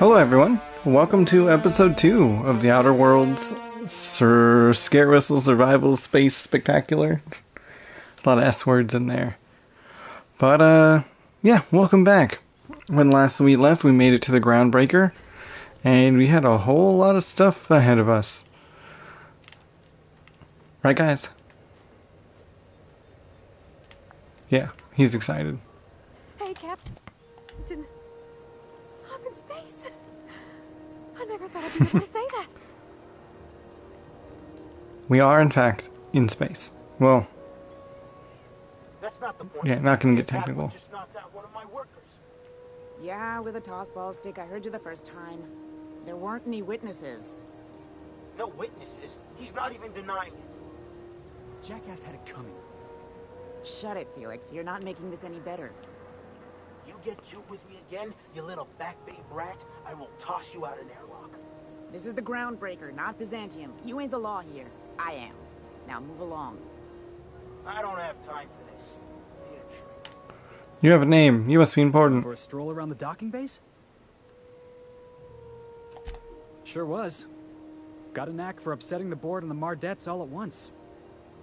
Hello everyone, welcome to episode 2 of the Outer Worlds ScareWhistle Survival Space Spectacular. A lot of S words in there. But yeah, welcome back. When last we left, we made it to the Groundbreaker, and we had a whole lot of stuff ahead of us. Right guys? Yeah, he's excited. Hey, Captain. I'm in space. I never thought I'd be able to say that. We are, in fact, in space. Well, that's not the point. Yeah, not gonna get technical. Just knocked out one of my workers. Yeah, with a toss-ball stick. I heard you the first time. There weren't any witnesses. No witnesses? He's not even denying it. Jackass had it coming. Shut it, Felix. You're not making this any better. You get juked with me again, you little back bay brat, I will toss you out an airlock. This is the Groundbreaker, not Byzantium. You ain't the law here. I am. Now move along. I don't have time for this. You have a name. You must be important. For a stroll around the docking base? Sure was. Got a knack for upsetting the board and the Mardettes all at once.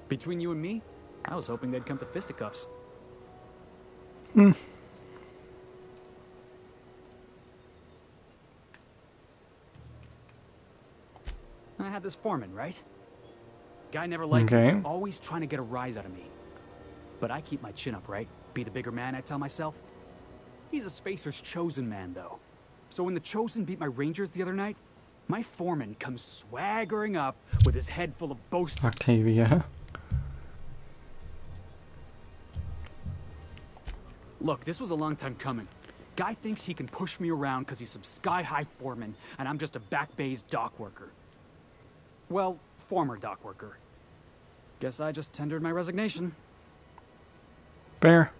Between you and me, I was hoping they'd come to fisticuffs. I had this foreman, right? Guy never liked me, always trying to get a rise out of me. But I keep my chin up, right? Be the bigger man, I tell myself. He's a Spacer's chosen man, though. So when the Chosen beat my Rangers the other night, my foreman comes swaggering up with his head full of boast. Octavia. Look, this was a long time coming. Guy thinks he can push me around because he's some sky-high foreman, and I'm just a back bay's dock worker. Well, former dock worker. Guess I just tendered my resignation. Fair.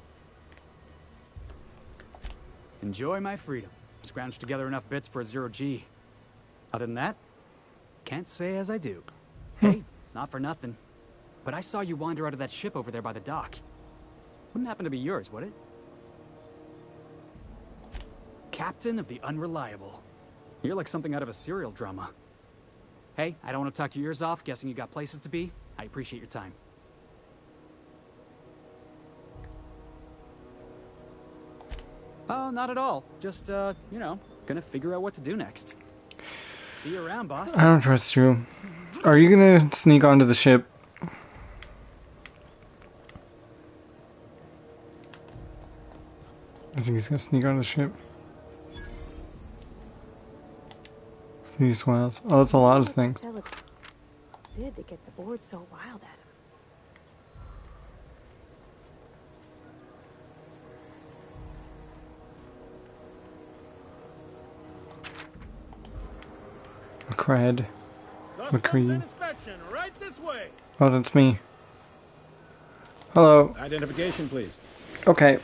Enjoy my freedom. Scrounged together enough bits for a 0G. Other than that, can't say as I do. Hey, not for nothing, but I saw you wander out of that ship over there by the dock. Wouldn't happen to be yours, would it? Captain of the Unreliable. You're like something out of a serial drama. Hey, I don't want to talk your ears off, guessing you got places to be. I appreciate your time. Oh, not at all. Just, you know, gonna figure out what to do next. See you around, boss. I don't trust you. Are you gonna sneak onto the ship? I think he's gonna sneak onto the ship. These wells. Oh, that's a lot of things. Did to get the board so wild at him. Cred. McCree. Inspection, right this way. Oh, that's me. Hello. Identification, please. Okay.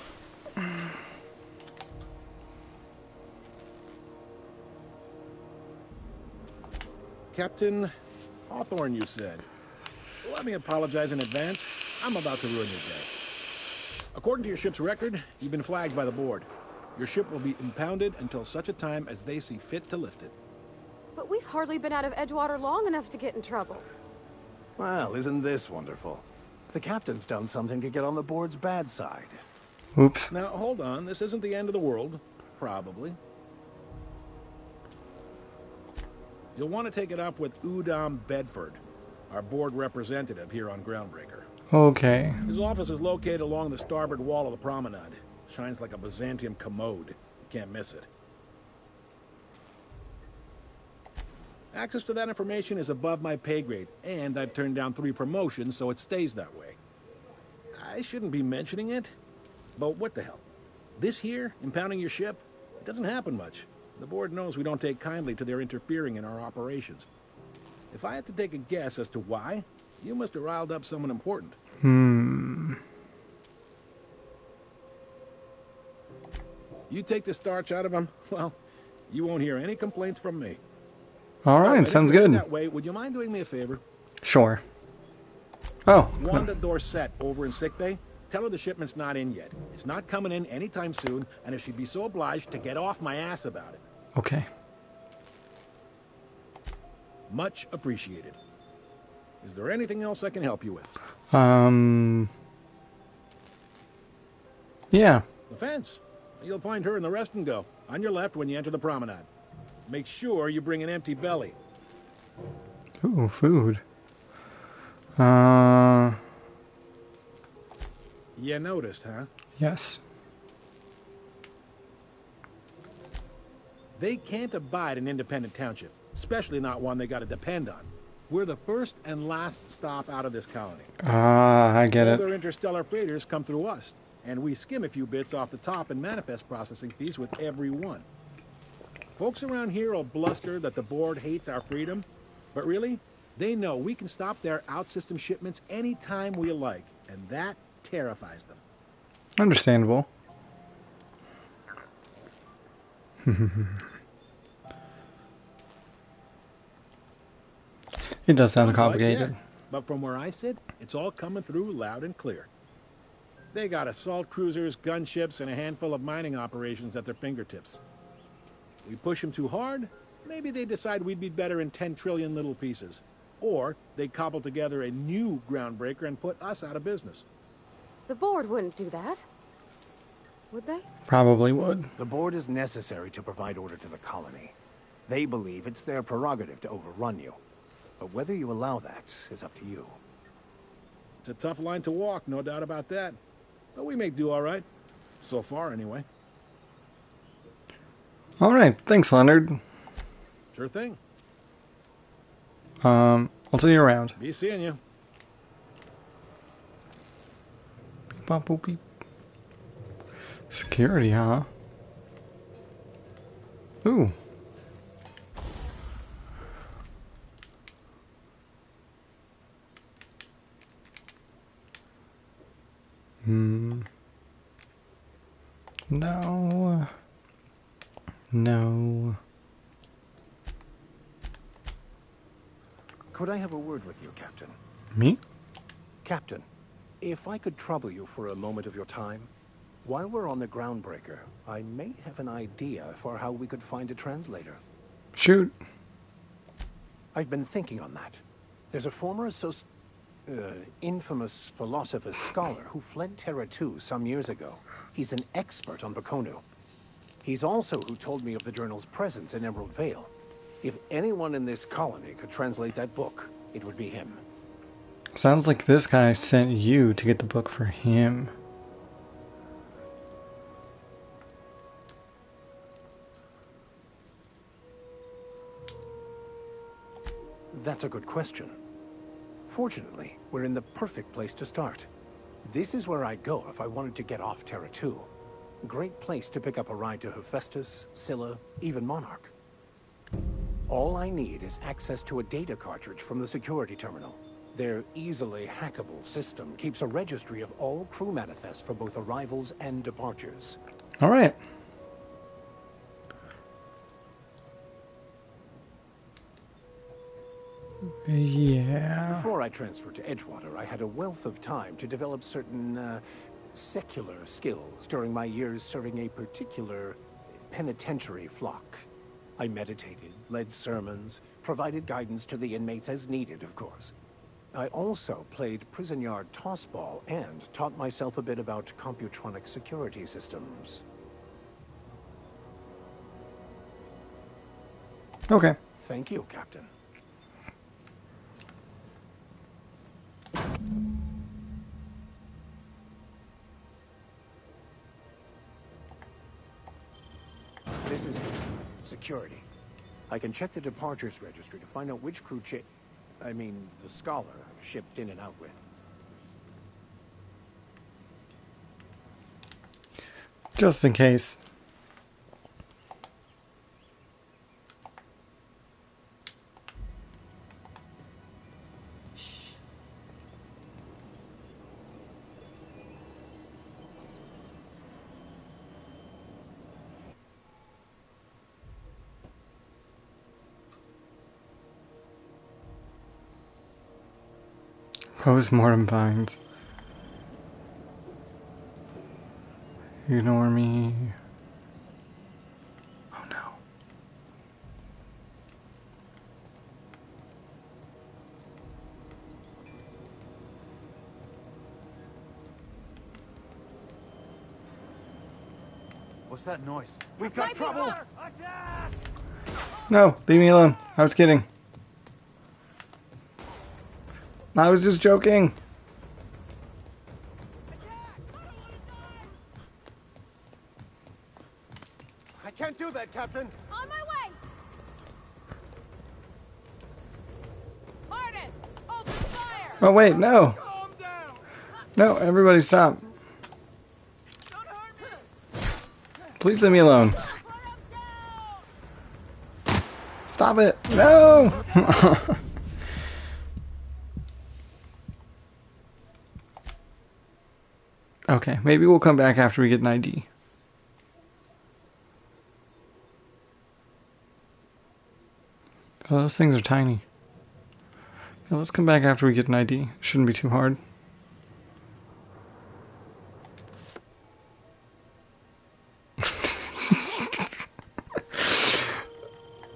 Captain Hawthorne, you said. Let me apologize in advance. I'm about to ruin your day. According to your ship's record, you've been flagged by the board. Your ship will be impounded until such a time as they see fit to lift it. But we've hardly been out of Edgewater long enough to get in trouble. Well, isn't this wonderful? The captain's done something to get on the board's bad side. Oops. Now, hold on. This isn't the end of the world. Probably. You'll want to take it up with Udom Bedford, our board representative here on Groundbreaker. Okay. His office is located along the starboard wall of the promenade. Shines like a Byzantium commode. You can't miss it. Access to that information is above my pay grade, and I've turned down 3 promotions, so it stays that way. I shouldn't be mentioning it, but what the hell? This here, impounding your ship, it doesn't happen much. The board knows we don't take kindly to their interfering in our operations. If I had to take a guess as to why, you must have riled up someone important. You take the starch out of them, well, you won't hear any complaints from me. All right, sounds good. That way, would you mind doing me a favor? Sure. Oh. Wanda Dorset over in sickbay. Tell her the shipment's not in yet. It's not coming in anytime soon, and if she'd be so obliged to get off my ass about it. Okay. Much appreciated. Is there anything else I can help you with? Yeah. The fence. You'll find her in the rest and go, on your left when you enter the promenade. Make sure you bring an empty belly. Ooh, food. You noticed, huh? Yes. They can't abide an independent township, especially not one they gotta depend on. We're the first and last stop out of this colony. Ah, I get All it. their interstellar freighters come through us, and we skim a few bits off the top in manifest processing fees with every one. Folks around here will bluster that the board hates our freedom, but really, they know we can stop their out-system shipments anytime we like, and that terrifies them. Understandable. It does sound Sounds complicated. like, yeah. But from where I sit, it's all coming through loud and clear. They got assault cruisers, gunships, and a handful of mining operations at their fingertips. We push them too hard, maybe they decide we'd be better in 10 trillion little pieces. Or they cobble together a new groundbreaker and put us out of business. The board wouldn't do that. Would they? Probably would. The board is necessary to provide order to the colony. They believe it's their prerogative to overrun you. But whether you allow that is up to you. It's a tough line to walk, no doubt about that. But we make do all right. So far, anyway. All right. Thanks, Leonard. Sure thing. I'll see you around. Be seeing you. Beep, bop, boop, beep. Security, huh? Ooh. No. No. Could I have a word with you, Captain? Me? Captain, if I could trouble you for a moment of your time, while we're on the groundbreaker, I may have an idea for how we could find a translator. Shoot. I've been thinking on that. There's a former infamous philosopher scholar who fled Terra 2 some years ago. He's an expert on Bakonu. He's also who told me of the journal's presence in Emerald Vale. If anyone in this colony could translate that book, it would be him. Sounds like this guy sent you to get the book for him. That's a good question. Fortunately, we're in the perfect place to start. This is where I'd go if I wanted to get off Terra 2. Great place to pick up a ride to Hephaestus, Scylla, even Monarch. All I need is access to a data cartridge from the security terminal. Their easily hackable system keeps a registry of all crew manifests for both arrivals and departures. All right. Yeah. Before I transferred to Edgewater, I had a wealth of time to develop certain, secular skills during my years serving a particular penitentiary flock. I meditated, led sermons, provided guidance to the inmates as needed, of course. I also played prison yard tossball and taught myself a bit about computronic security systems. Okay. Thank you, Captain. This is security. I can check the departures registry to find out which crew the scholar shipped in and out with. Just in case. Postmortem finds. Ignore me. Oh no. What's that noise? We've got trouble! No, leave me alone. I was kidding. I was just joking. I can't do that, Captain. On my way! Martin! Open fire! Oh wait, no. No, everybody stop. Please leave me alone. Stop it. No! Okay, maybe we'll come back after we get an ID. Oh, those things are tiny. Yeah, let's come back after we get an ID. Shouldn't be too hard.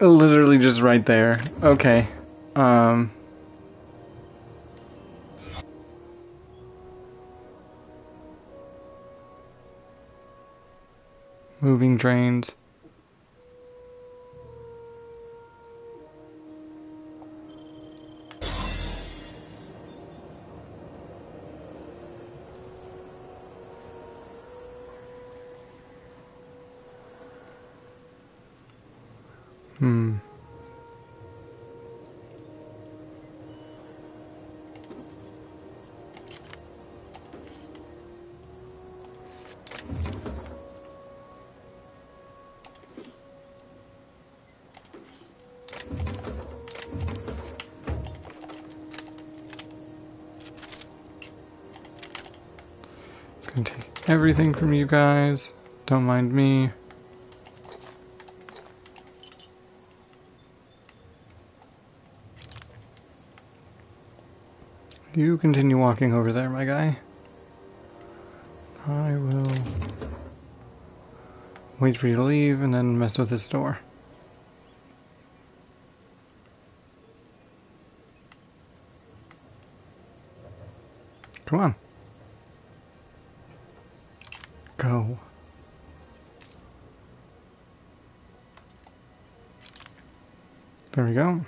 Literally just right there. Okay. Moving drains. It's gonna take everything from you guys. Don't mind me. You continue walking over there, my guy. I will wait for you to leave and then mess with this door. Come on. Go. There we go.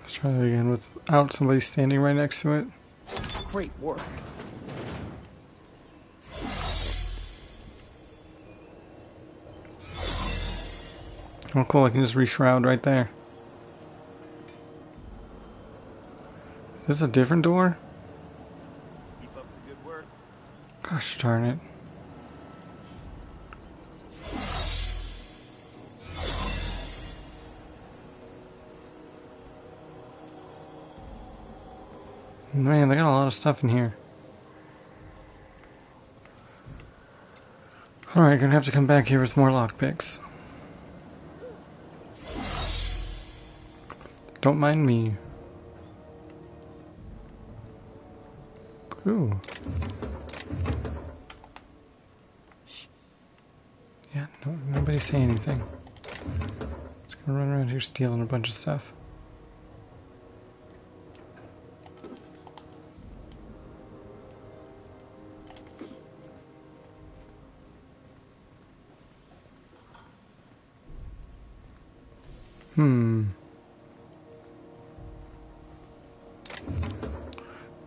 Let's try that again without somebody standing right next to it. Great work. Oh cool, I can just reshroud right there. Is this a different door? Keep up the good work. Gosh darn it. Man, they got a lot of stuff in here. Alright, gonna have to come back here with more lockpicks. Don't mind me. Ooh. Yeah, nobody say anything. Just gonna run around here stealing a bunch of stuff.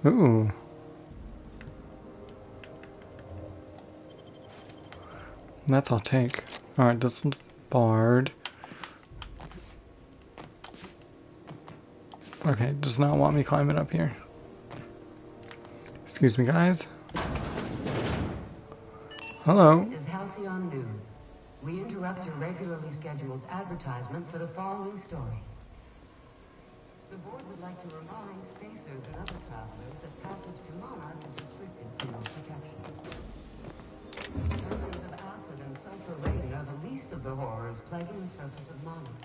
Ooh. That's I'll take. Alright, this one's barred. Okay, does not want me climbing up here. Excuse me, guys. Hello. This is Halcyon News. We interrupt your regularly scheduled advertisement for the following story. The board would like to remind spacers and other travelers that passage to Monarch is restricted for your protection. Surfaces of acid and sulfur rain are the least of the horrors plaguing the surface of Monarch.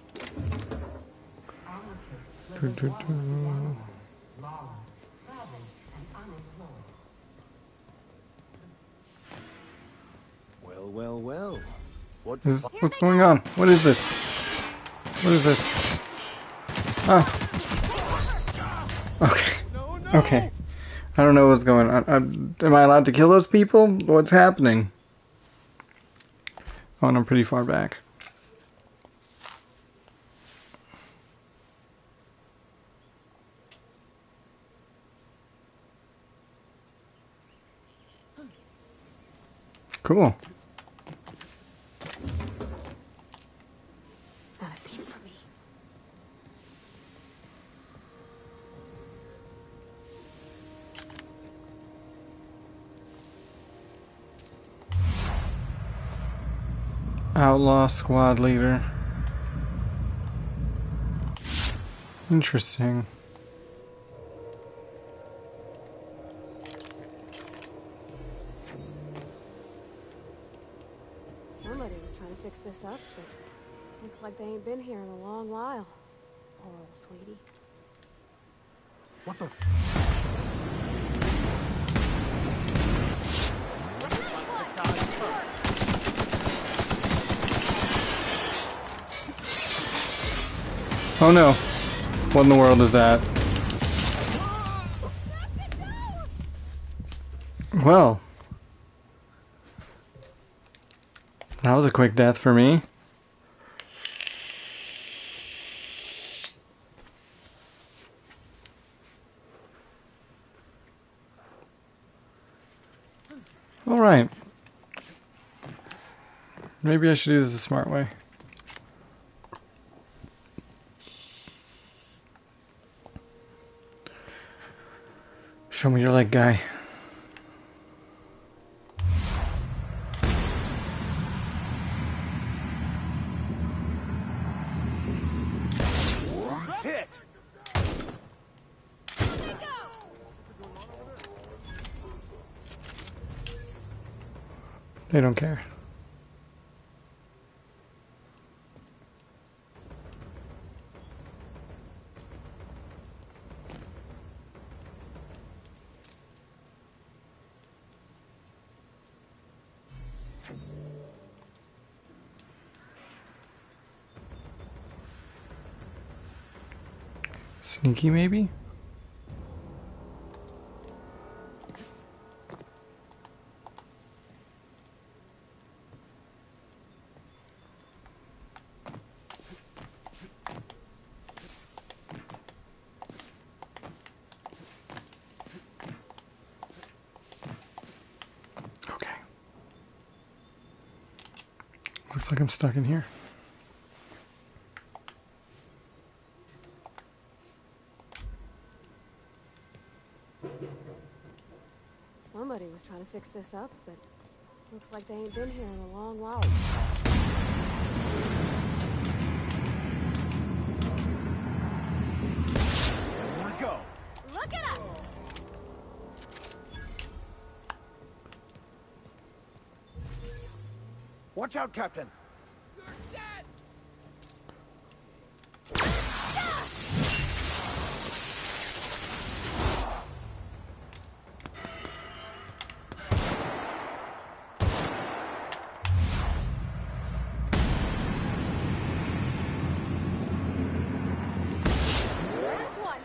Anarchists live as wild animals, lawless, savage, and unemployed. Well. What's going on? What is this? What is this? Oh. Okay. Okay. I don't know what's going on. Am I allowed to kill those people? What's happening? Oh, and I'm pretty far back. Cool. Not a peep for me. Outlaw squad leader. Interesting. Somebody was trying to fix this up, but looks like they ain't been here in a long while. Poor old sweetie. What the? Oh no. What in the world is that? Well. That was a quick death for me. Alright. Maybe I should do this the smart way. Show me your leg, guy. Hit! They don't care. Sneaky, maybe? Okay. Looks like I'm stuck in here. Somebody was trying to fix this up, but looks like they ain't been here in a long while. Here we go. Look at us! Watch out, Captain. Last one!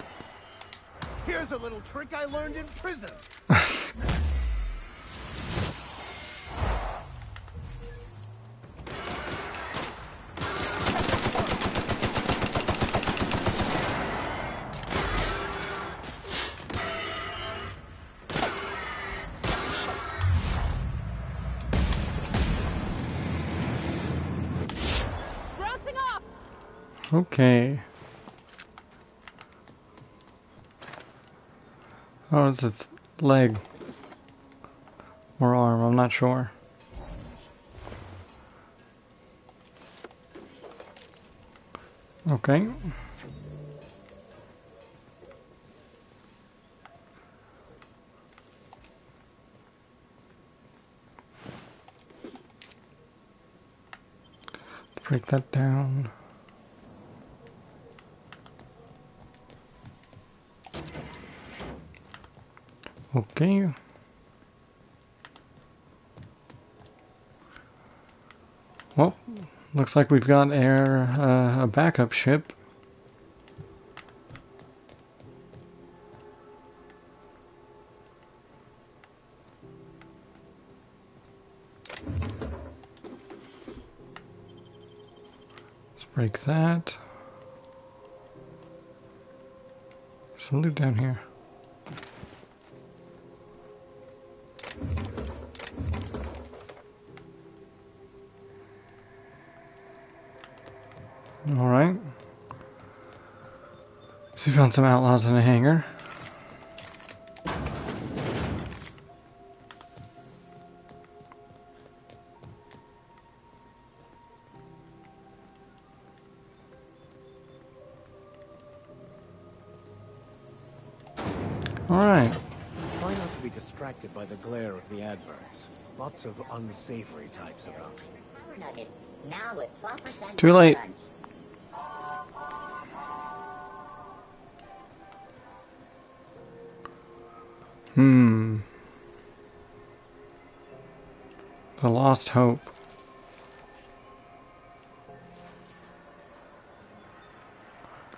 Here's a little trick I learned in prison. Bouncing off! Okay. Oh, it's its leg. Or arm, I'm not sure. Okay. Break that down. Okay. Well, looks like we've got a backup ship. Break that. Some loot down here. Alright. So we found some outlaws in a hangar. Alright. Try not to be distracted by the glare of the adverts. Lots of unsavory types around. Power nuggets, now with 12% Too late. crunch. The Lost Hope.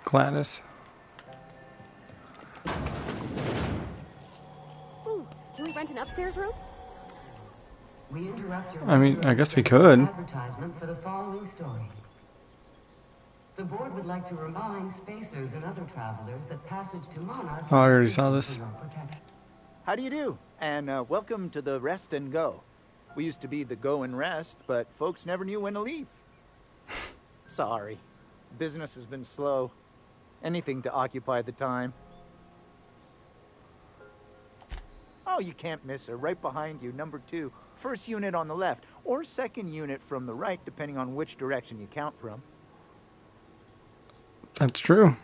Gladys. Ooh, can we rent an upstairs room? We interrupt your I mean, I guess we could. advertisement for the following story. The board would like to remind spacers and other travelers that passage to Monarch. Oh, I already saw this. How do you do? And welcome to the Rest and Go. We used to be the Go and Rest, but folks never knew when to leave. Sorry. Business has been slow. Anything to occupy the time. Oh, you can't miss her. Right behind you, number 2. First unit on the left, or second unit from the right, depending on which direction you count from. That's true.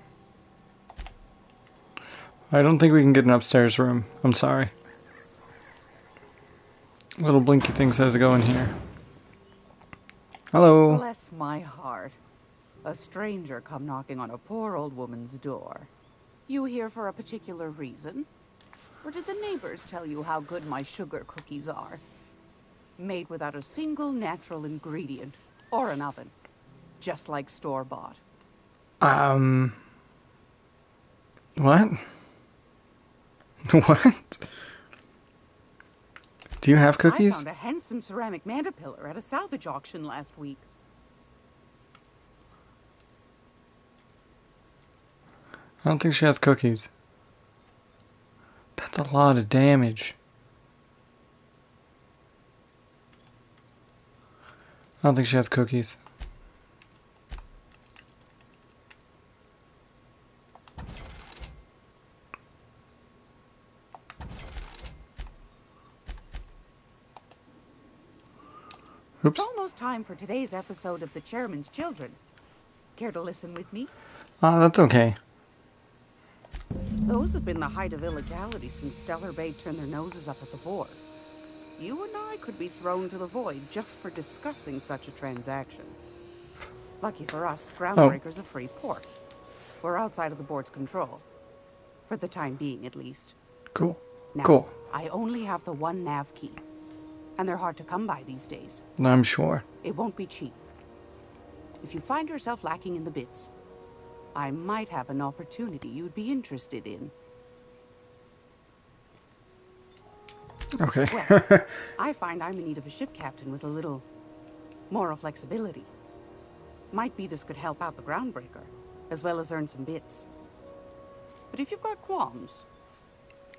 I don't think we can get an upstairs room. I'm sorry. Little blinky thing says to go in here. Hello. Bless my heart. A stranger come knocking on a poor old woman's door. You here for a particular reason? Or did the neighbors tell you how good my sugar cookies are? Made without a single natural ingredient or an oven. Just like store-bought. What? What? Do you have cookies? I found a handsome ceramic mandapillar at a salvage auction last week. I don't think she has cookies. That's a lot of damage. I don't think she has cookies. Oops. It's almost time for today's episode of The Chairman's Children. Care to listen with me? That's okay. Those have been the height of illegality since Stellar Bay turned their noses up at the board. You and I could be thrown to the void just for discussing such a transaction. Lucky for us, Groundbreaker's a free port. We're outside of the board's control. For the time being, at least. Cool. Now, Cool. I only have the one nav key. And they're hard to come by these days. I'm sure. It won't be cheap. If you find yourself lacking in the bits, I might have an opportunity you'd be interested in. Okay. Well, I find I'm in need of a ship captain with a little moral flexibility. Might be this could help out the Groundbreaker, as well as earn some bits. But if you've got qualms...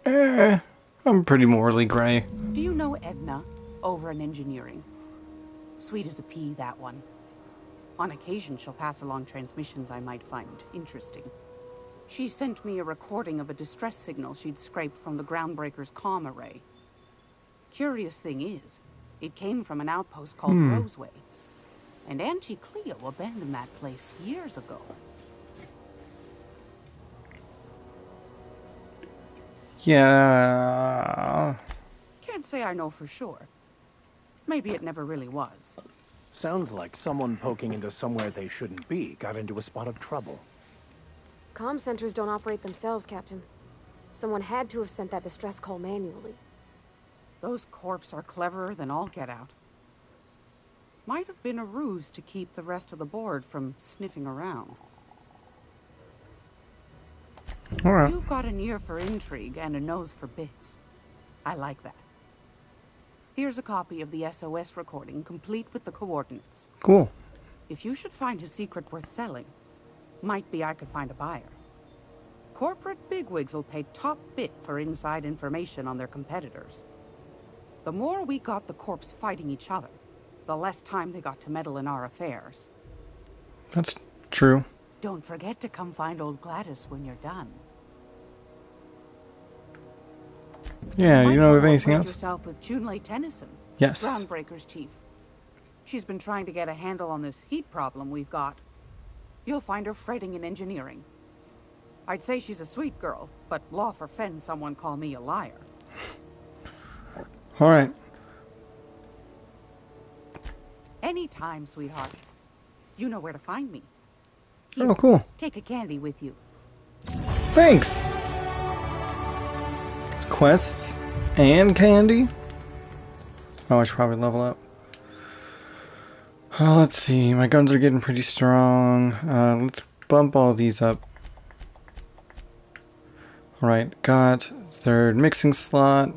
I'm pretty morally gray. Do you know Edna, over in engineering? Sweet as a pea, that one. On occasion, she'll pass along transmissions I might find interesting. She sent me a recording of a distress signal she'd scraped from the Groundbreaker's comm array. Curious thing is, it came from an outpost called Roseway. And Auntie Cleo abandoned that place years ago. Yeah. Can't say I know for sure. Maybe it never really was. Sounds like someone poking into somewhere they shouldn't be got into a spot of trouble. Comm centers don't operate themselves, Captain. Someone had to have sent that distress call manually. Those corps are cleverer than all get out. Might have been a ruse to keep the rest of the board from sniffing around. All right. You've got an ear for intrigue and a nose for bits. I like that. Here's a copy of the SOS recording, complete with the coordinates. Cool. If you should find a secret worth selling, might be I could find a buyer. Corporate bigwigs will pay top bit for inside information on their competitors. The more we got the corps fighting each other, the less time they got to meddle in our affairs. That's true. Don't forget to come find old Gladys when you're done. Yeah, you know of anything Might else? yourself with Junlei Tennyson. Yes. Groundbreaker's chief. She's been trying to get a handle on this heat problem we've got. You'll find her fretting in engineering. I'd say she's a sweet girl, but law forfend someone call me a liar. All right. Anytime, sweetheart. You know where to find me. Here, Oh, cool. take a candy with you. Thanks. Quests and candy. Oh, I should probably level up. Let's see. My guns are getting pretty strong. Let's bump all these up. Alright, got third mixing slot.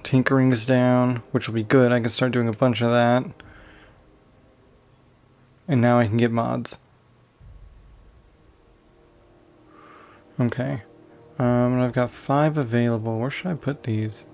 Tinkering's down, which will be good. I can start doing a bunch of that. And now I can get mods. Okay. And I've got 5 available. Where should I put these?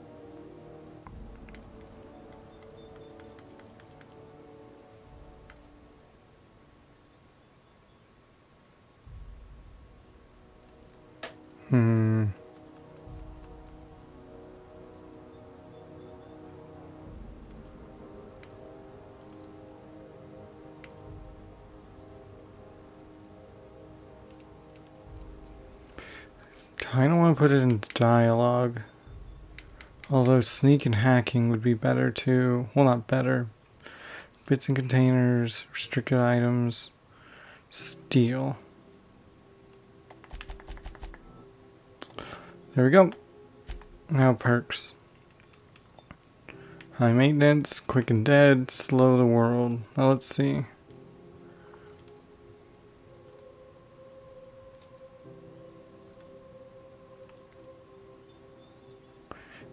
Kinda want to put it in dialogue. Although sneak and hacking would be better too. Well, not better. Bits and containers, restricted items, steal. There we go. Now perks. High maintenance, quick and dead, slow the world. Now let's see.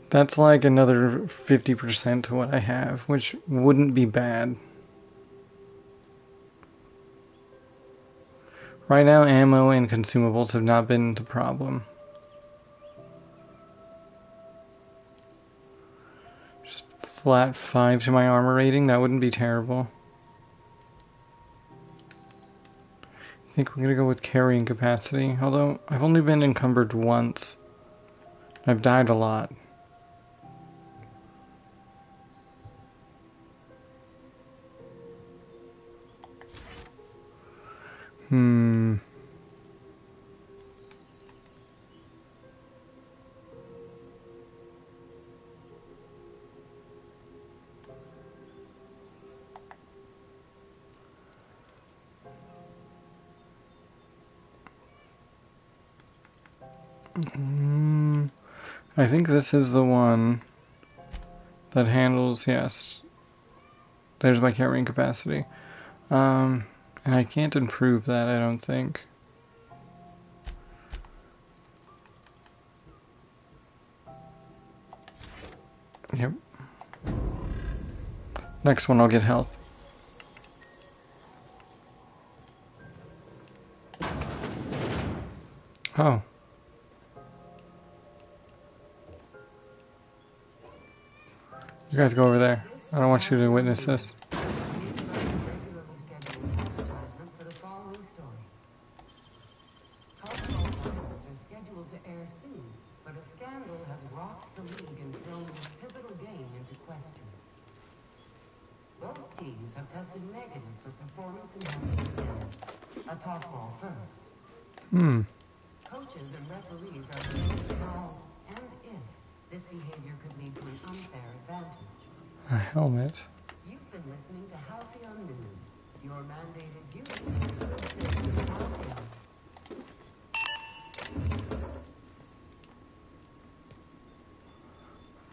That's like another 50% to what I have, which wouldn't be bad. Right now, ammo and consumables have not been the problem. Just flat 5 to my armor rating, that wouldn't be terrible. I think we're gonna go with carrying capacity, although I've only been encumbered once. I've died a lot. I think this is the one that handles, yes. There's my carrying capacity. And I can't improve that, I don't think. Yep. Next one I'll get health. Oh. You guys go over there. I don't want you to witness this. Both teams have tested negative for performance enhancing skills. A tossball first. Coaches and referees are debating how and if this behavior could lead to an unfair advantage. A helmet. You've been listening to Halcyon News. Your mandated duty is to assist with Halcyon.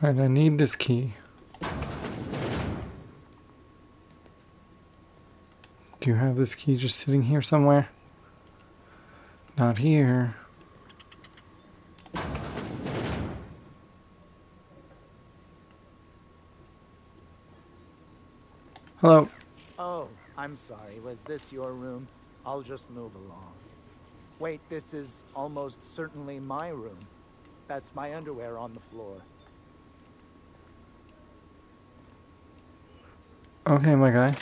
Right, I need this key. Do you have this key just sitting here somewhere? Not here. Hello. Oh, I'm sorry. Was this your room? I'll just move along. Wait, this is almost certainly my room. That's my underwear on the floor. Okay, my guy.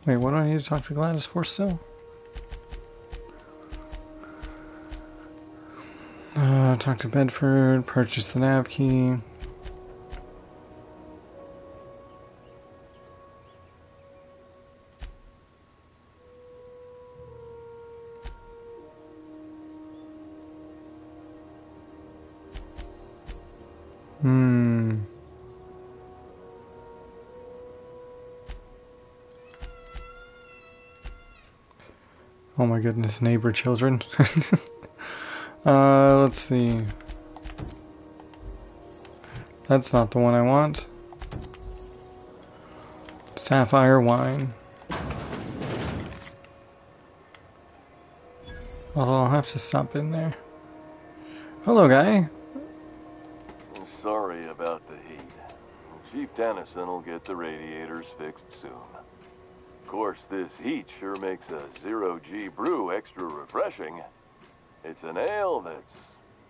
Wait, what do I need to talk to Gladys for still? Talk to Bedford, purchase the nav key. Oh my goodness, neighbor children. Let's see. That's not the one I want. Sapphire wine. Although I'll have to stop in there. Hello, guy. Sorry about the heat. Chief Dennison will get the radiators fixed soon. Of course, this heat sure makes a zero-G brew extra refreshing. It's an ale that's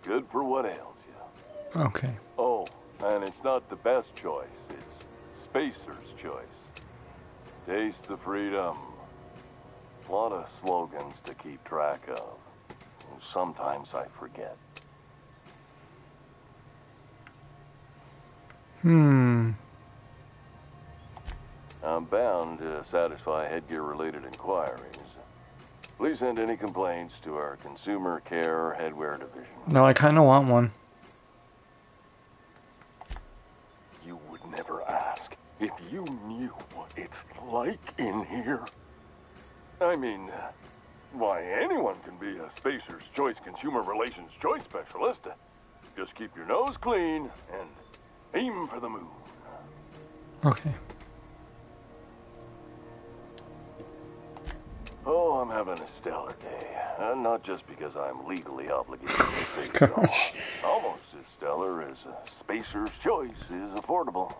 good for what ails you. Okay. Oh, and it's not the best choice. It's Spacer's choice. Taste the freedom. A lot of slogans to keep track of. Sometimes I forget. I'm bound to satisfy headgear-related inquiries. Please send any complaints to our Consumer Care Headwear Division. No, I kind of want one. You would never ask if you knew what it's like in here. I mean, why, anyone can be a Spacer's Choice Consumer Relations Choice Specialist. Just keep your nose clean and aim for the moon. Okay. Oh, I'm having a stellar day. Not just because I'm legally obligated to say so. Almost as stellar as Spacer's Choice is affordable.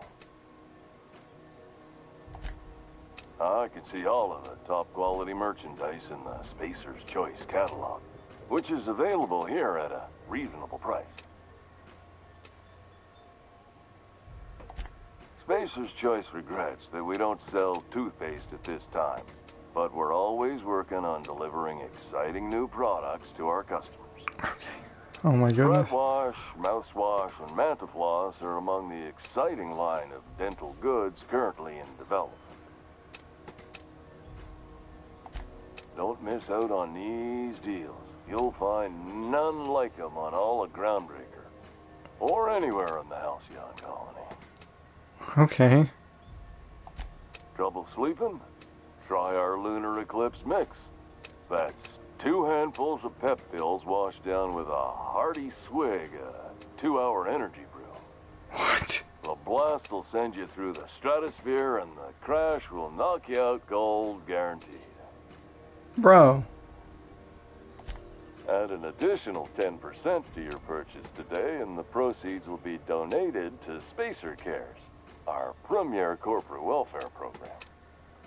I can see all of the top quality merchandise in the Spacer's Choice catalog, which is available here at a reasonable price. Spacer's Choice regrets that we don't sell toothpaste at this time, but we're always working on delivering exciting new products to our customers. Okay. Oh my goodness. Breath wash, mouthwash, and Mantafloss are among the exciting line of dental goods currently in development. Don't miss out on these deals. You'll find none like them on all of Groundbreaker, or anywhere in the Halcyon colony. Okay. Trouble sleeping? Try our Lunar Eclipse mix. That's 2 handfuls of pep pills washed down with a hearty swig of 2-hour energy brew. What? The blast will send you through the stratosphere and the crash will knock you out cold, guaranteed. Bro. Add an additional 10% to your purchase today and the proceeds will be donated to Spacer Cares, our premier corporate welfare program.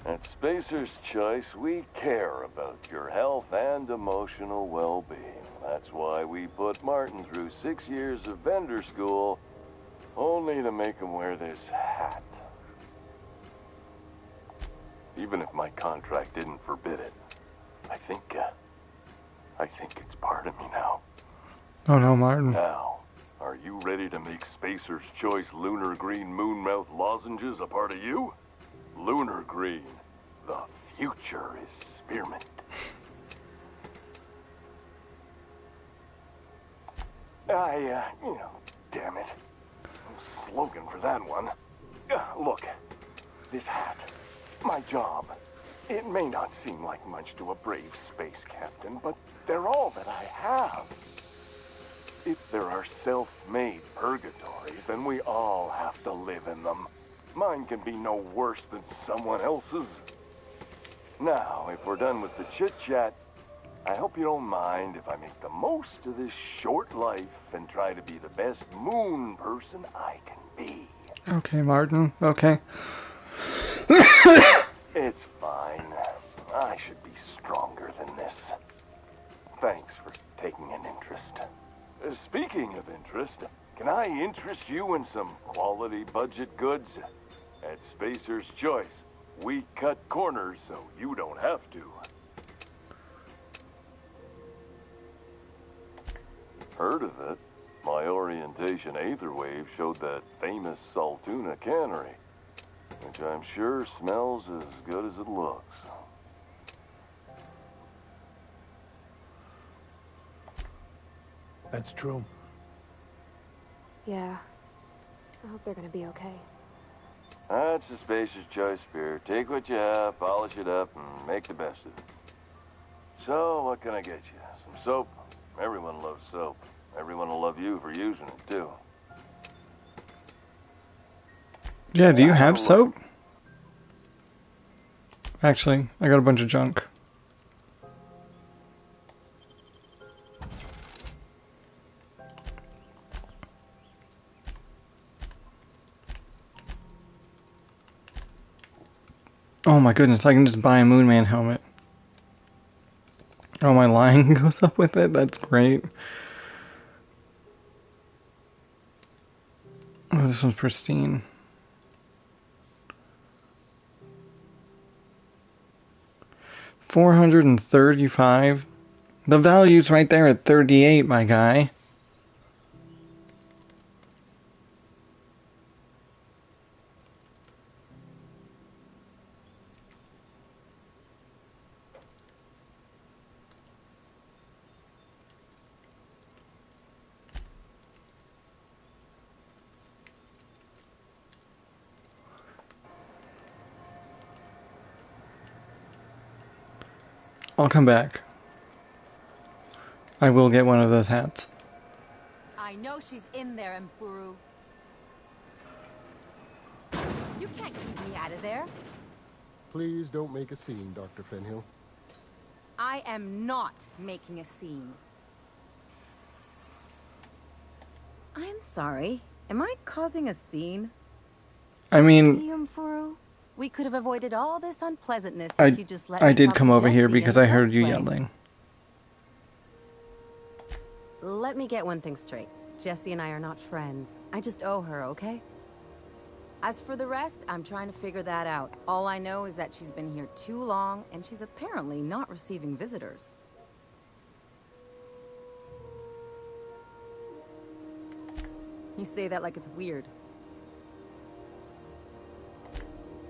At Spacer's Choice, we care about your health and emotional well-being. That's why we put Martin through 6 years of vendor school, only to make him wear this hat. Even if my contract didn't forbid it, I think it's part of me now. Oh no, Martin. Now, are you ready to make Spacer's Choice Lunar Green Moonmouth lozenges a part of you? Lunar Green. The future is spearmint. Damn it. Slogan for that one. Look, this hat, my job. It may not seem like much to a brave space captain, but they're all that I have. If there are self-made purgatories, then we all have to live in them. Mine can be no worse than someone else's. Now, if we're done with the chit-chat, I hope you don't mind if I make the most of this short life and try to be the best moon person I can be. Okay, Martin. Okay. It's fine. I should be stronger than this. Thanks for taking an interest. Speaking of interest, can I interest you in some quality budget goods? At Spacer's Choice, we cut corners so you don't have to. Heard of it? My orientation aether wave showed that famous Saltuna cannery, which I'm sure smells as good as it looks. That's true. Yeah. I hope they're gonna be okay. That's the Spacer's Choice spirit. Take what you have, polish it up, and make the best of it. So, what can I get you? Some soap? Everyone loves soap. Everyone will love you for using it, too. Yeah, do you have soap? Actually, I got a bunch of junk. Oh my goodness, I can just buy a Moonman helmet. Oh, my line goes up with it? That's great. Oh, this one's pristine. $435. The value's right there at 38, my guy. I'll come back. I will get one of those hats. I know she's in there, Mfuru. You can't keep me out of there. Please don't make a scene, Dr. Fenhill. I am not making a scene. I'm sorry. Am I causing a scene? I mean, See, Mfuru? We could have avoided all this unpleasantness if you just let me I did talk come to over here Jesse because in the I heard first you place. yelling. Let me get one thing straight. Jesse and I are not friends. I just owe her, okay? As for the rest, I'm trying to figure that out. All I know is that she's been here too long, and she's apparently not receiving visitors. You say that like it's weird.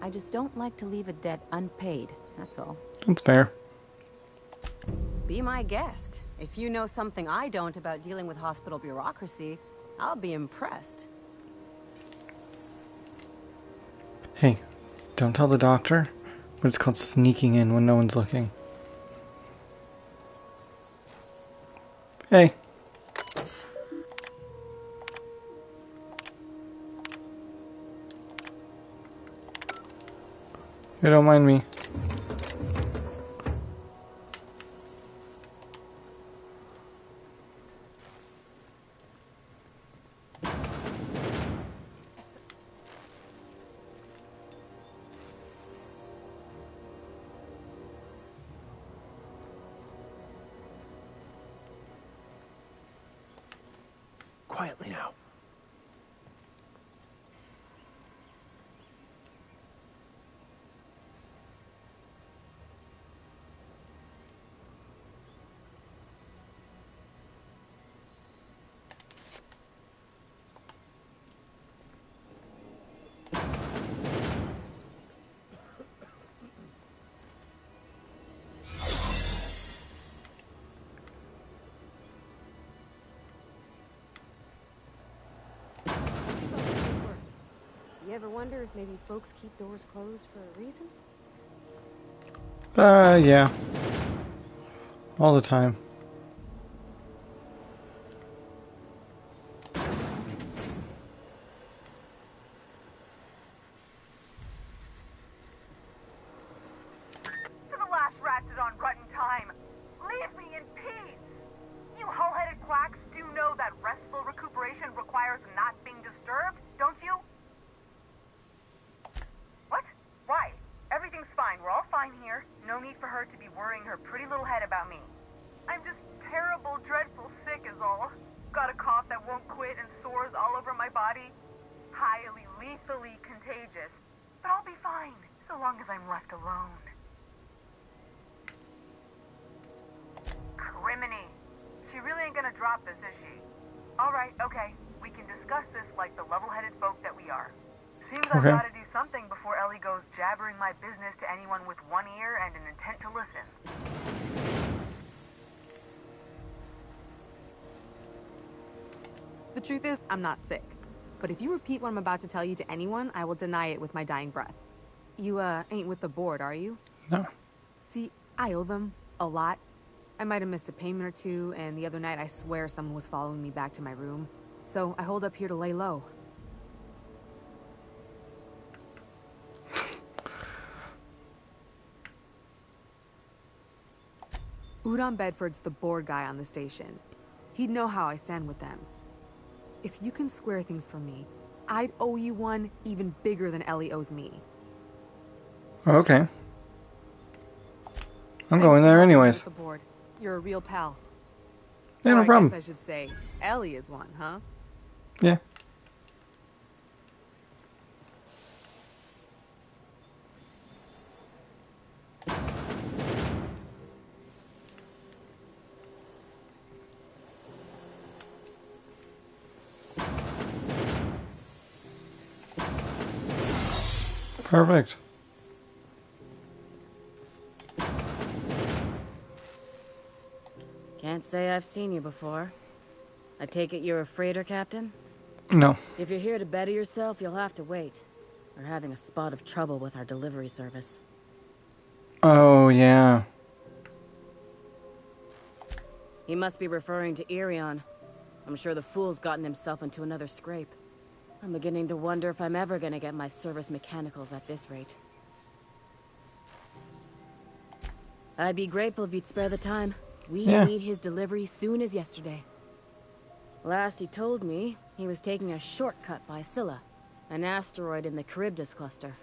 I just don't like to leave a debt unpaid, that's all. That's fair. Be my guest. If you know something I don't about dealing with hospital bureaucracy, I'll be impressed. Hey, don't tell the doctor, but it's called sneaking in when no one's looking. Hey. You don't mind me. Quietly now. You ever wonder if maybe folks keep doors closed for a reason? Yeah. All the time. To the last rat on rotten time. Leave me so long as I'm left alone. Criminy. She really ain't gonna drop this, is she? Alright, okay. We can discuss this like the level-headed folk that we are. Seems I've gotta do something before Ellie goes jabbering my business to anyone with one ear and an intent to listen. The truth is, I'm not sick. But if you repeat what I'm about to tell you to anyone, I will deny it with my dying breath. You, ain't with the board, are you? No. See, I owe them a lot. I might have missed a payment or two, and the other night I swear someone was following me back to my room. So I hold up here to lay low. Udon Bedford's the board guy on the station. He'd know how I stand with them. If you can square things for me, I'd owe you one even bigger than Ellie owes me. Okay. I'm going there anyways. The board. You're a real pal. Yeah, or no problem. I guess I should say, Ellie is one, huh? Yeah. Perfect. Can't say I've seen you before. I take it you're a freighter captain? No. If you're here to better yourself, you'll have to wait. We're having a spot of trouble with our delivery service. Oh, yeah. He must be referring to Irion. I'm sure the fool's gotten himself into another scrape. I'm beginning to wonder if I'm ever gonna get my service mechanicals at this rate. I'd be grateful if you'd spare the time. We need his delivery soon as yesterday. Last he told me, he was taking a shortcut by Scylla, an asteroid in the Charybdis cluster.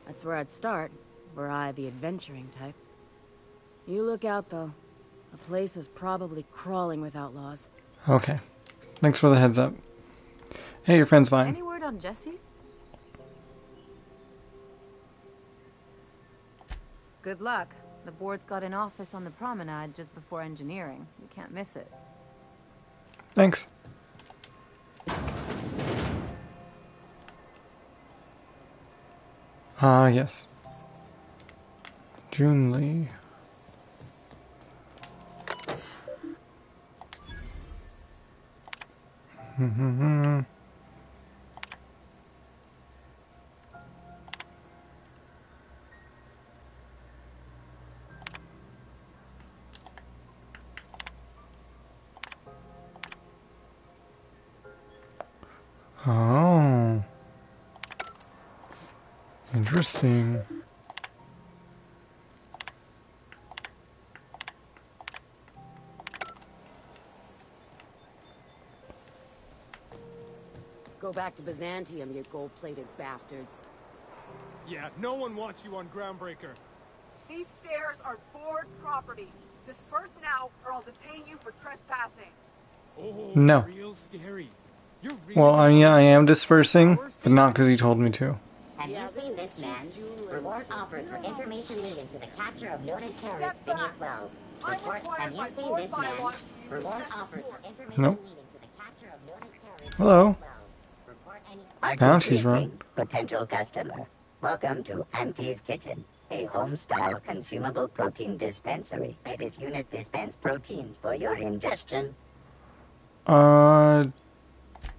That's where I'd start, were I the adventuring type. You look out, though. The place is probably crawling with outlaws. Okay. Thanks for the heads up. Hey, your friend's fine. Any word on Jesse? Good luck. The board's got an office on the promenade just before engineering. You can't miss it. Thanks. Ah, yes. June Lee. Oh. Interesting. Go back to Byzantium, you gold-plated bastards. Yeah, no one wants you on Groundbreaker. These stairs are board property. Disperse now, or I'll detain you for trespassing. Oh, no. Real scary. You're Well, I am dispersing, but not because he told me to. Have you seen this man? Reward offered for information leading to the capture of noted terrorist Phineas Wells. Report, have you seen this man? Reward offered for information leading to the capture of noted terrorist Hello. Now RTP she's run. potential customer. Welcome to Auntie's Kitchen, a home-style consumable protein dispensary. May this unit dispense proteins for your ingestion.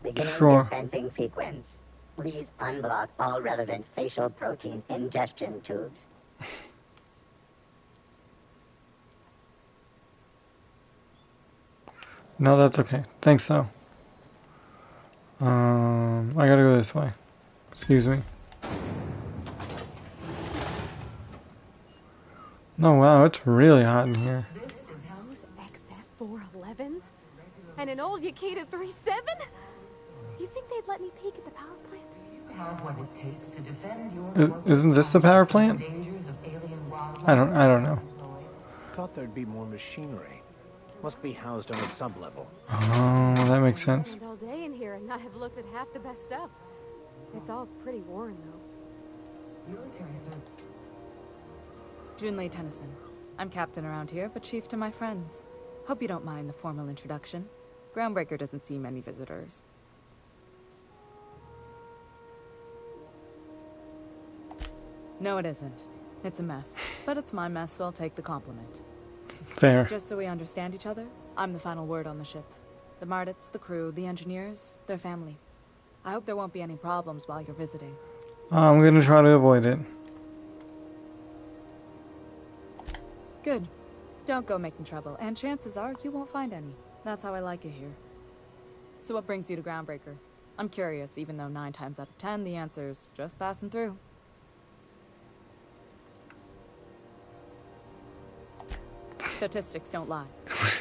Beginning sure. dispensing sequence. Please unblock all relevant facial protein ingestion tubes. No, that's okay. Thanks, though. I gotta go this way. Excuse me. Oh, wow, it's really hot in here. Those XF411s? And an old Yakita 37? You think they'd let me peek at the power plant? Have what it takes to defend your Isn't this the power plant? I don't know. Thought there'd be more machinery. Must be housed on a sub-level. Oh, that makes sense. Spend all day in here and not have looked at half the best stuff. It's all pretty worn, though. Military Junlei Tennyson. I'm captain around here, but chief to my friends. Hope you don't mind the formal introduction. Groundbreaker doesn't see many visitors. No, it isn't. It's a mess. But it's my mess, so I'll take the compliment. Fair. Just so we understand each other, I'm the final word on the ship. The Mardits, the crew, the engineers, their family. I hope there won't be any problems while you're visiting. I'm gonna try to avoid it. Good. Don't go making trouble, and chances are you won't find any. That's how I like it here. So what brings you to Groundbreaker? I'm curious, even though 9 times out of 10 the answer's just passing through. Statistics don't lie.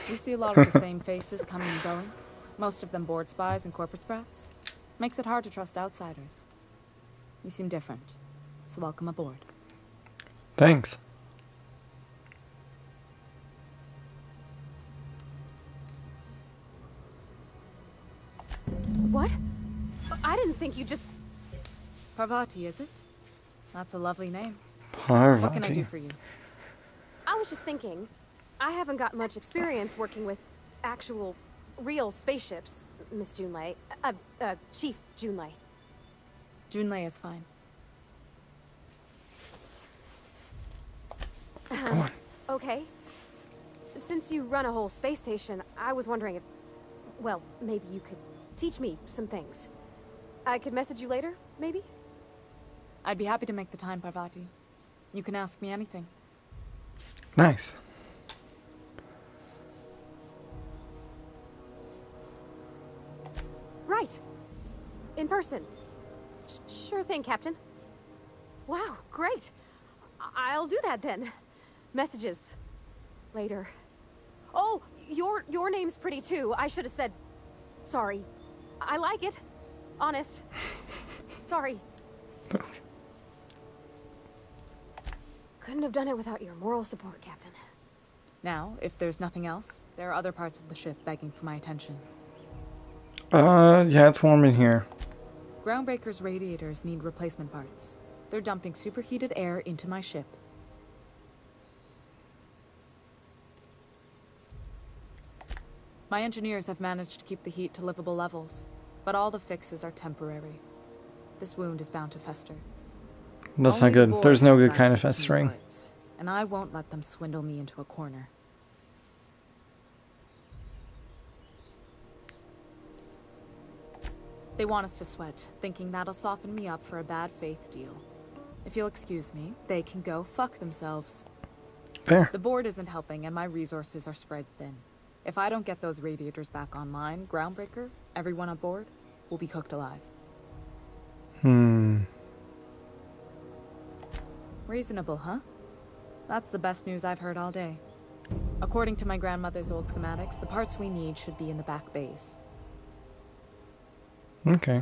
We see a lot of the same faces coming and going. Most of them board spies and corporate sprats. Makes it hard to trust outsiders. You seem different, so welcome aboard. Thanks. What? I didn't think you just... Parvati, is it? That's a lovely name. Parvati. What can I do for you? I was just thinking, I haven't got much experience working with actual, real spaceships, Miss Junlei. Chief Junlei. Junlei is fine. Come on. Okay. Since you run a whole space station, I was wondering if... Well, maybe you could teach me some things. I could message you later, maybe? I'd be happy to make the time, Parvati. You can ask me anything. Nice. Right. In person. Sure thing, Captain. Wow, great. I'll do that then. Messages. Later. Oh, your name's pretty too. I should have said... Sorry. I like it. Honest. Sorry. Couldn't have done it without your moral support, Captain. Now, if there's nothing else, there are other parts of the ship begging for my attention. Yeah, it's warm in here. Groundbreaker's radiators need replacement parts. They're dumping superheated air into my ship. My engineers have managed to keep the heat to livable levels, but all the fixes are temporary. This wound is bound to fester. That's not good. There's no good kind of festering. And I won't let them swindle me into a corner. They want us to sweat, thinking that'll soften me up for a bad faith deal. If you'll excuse me, they can go fuck themselves. Fair. The board isn't helping and my resources are spread thin. If I don't get those radiators back online, Groundbreaker, everyone aboard, will be cooked alive. Reasonable, huh? That's the best news I've heard all day. According to my grandmother's old schematics, the parts we need should be in the back bays. Okay.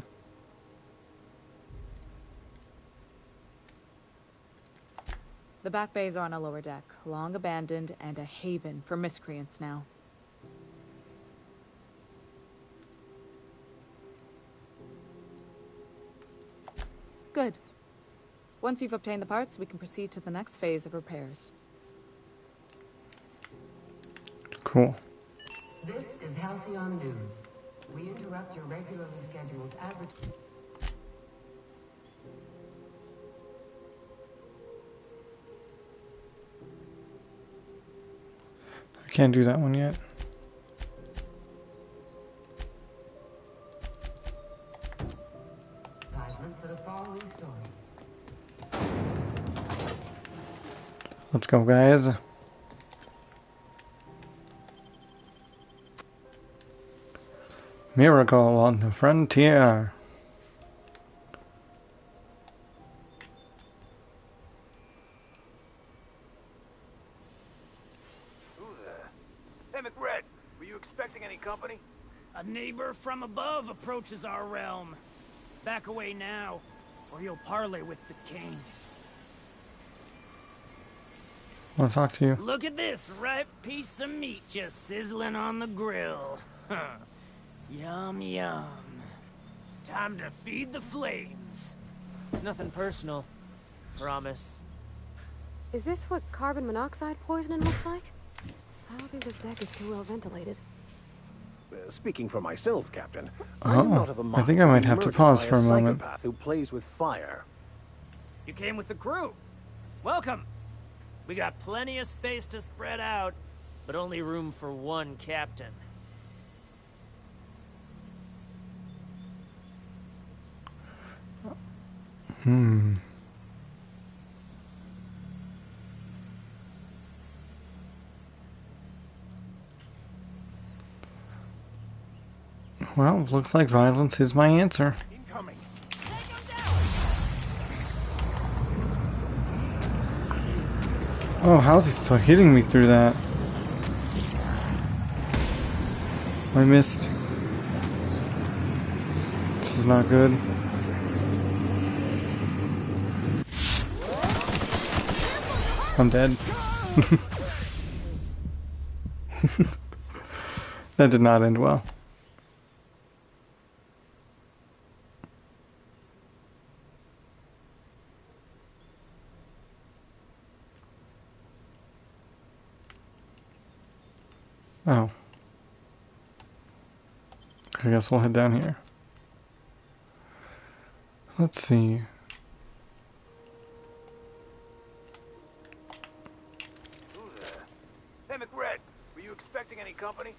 The back bays are on a lower deck, long abandoned and a haven for miscreants now. Good. Once you've obtained the parts, we can proceed to the next phase of repairs. Cool. This is Halcyon News. We interrupt your regularly scheduled advertisement. I can't do that one yet. For the following story. Let's go, guys. Miracle on the frontier. Who there? Hey, McRed, were you expecting any company? A neighbor from above approaches our realm. Back away now, or you'll parley with the king. I want to talk to you. Look at this ripe piece of meat just sizzling on the grill. Yum, yum. Time to feed the flames. Nothing personal. Promise. Is this what carbon monoxide poisoning looks like? I don't think this deck is too well ventilated. Speaking for myself, Captain, I am not of a mind I think I might have to pause for a moment. Psychopath who plays with fire. You came with the crew. Welcome. We got plenty of space to spread out, but only room for one captain. Well, looks like violence is my answer. Incoming. Oh, how's he still hitting me through that? I missed. This is not good. I'm dead. That did not end well. Oh. I guess we'll head down here. Let's see. Hey, McRed, were you expecting any company?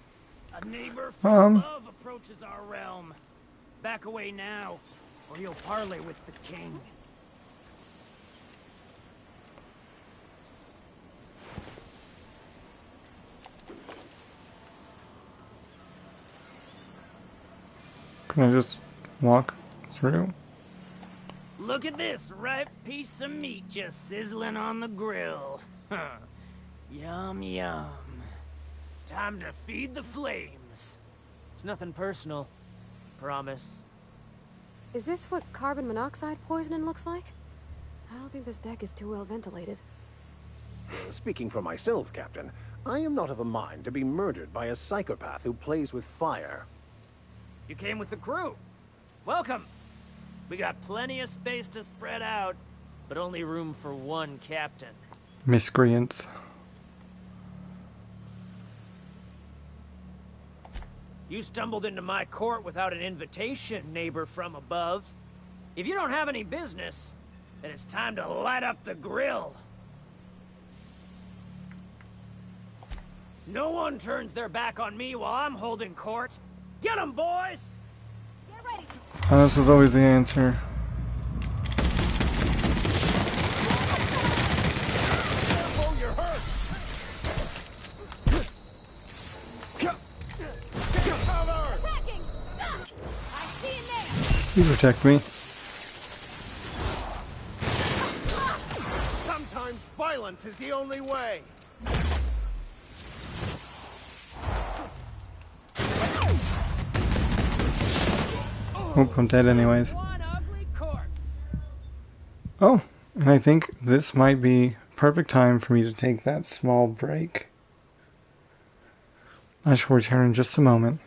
A neighbor from above approaches our realm. Back away now, or you'll parley with the king. Can I just walk through? Look at this ripe piece of meat just sizzling on the grill. Yum, yum. Time to feed the flames. It's nothing personal. Promise. Is this what carbon monoxide poisoning looks like? I don't think this deck is too well ventilated. Speaking for myself, Captain, I am not of a mind to be murdered by a psychopath who plays with fire. You came with the crew. Welcome. We got plenty of space to spread out, but only room for one captain. Miscreants. You stumbled into my court without an invitation, neighbor from above. If you don't have any business, then it's time to light up the grill. No one turns their back on me while I'm holding court. Get 'em, boys! Get ready. Oh, this was always the answer. Careful, you're hurt. Attacking! I see him there. You protect me. Sometimes violence is the only way. Oh, I'm dead anyways. Oh, and I think this might be perfect time for me to take that small break. I shall return in just a moment.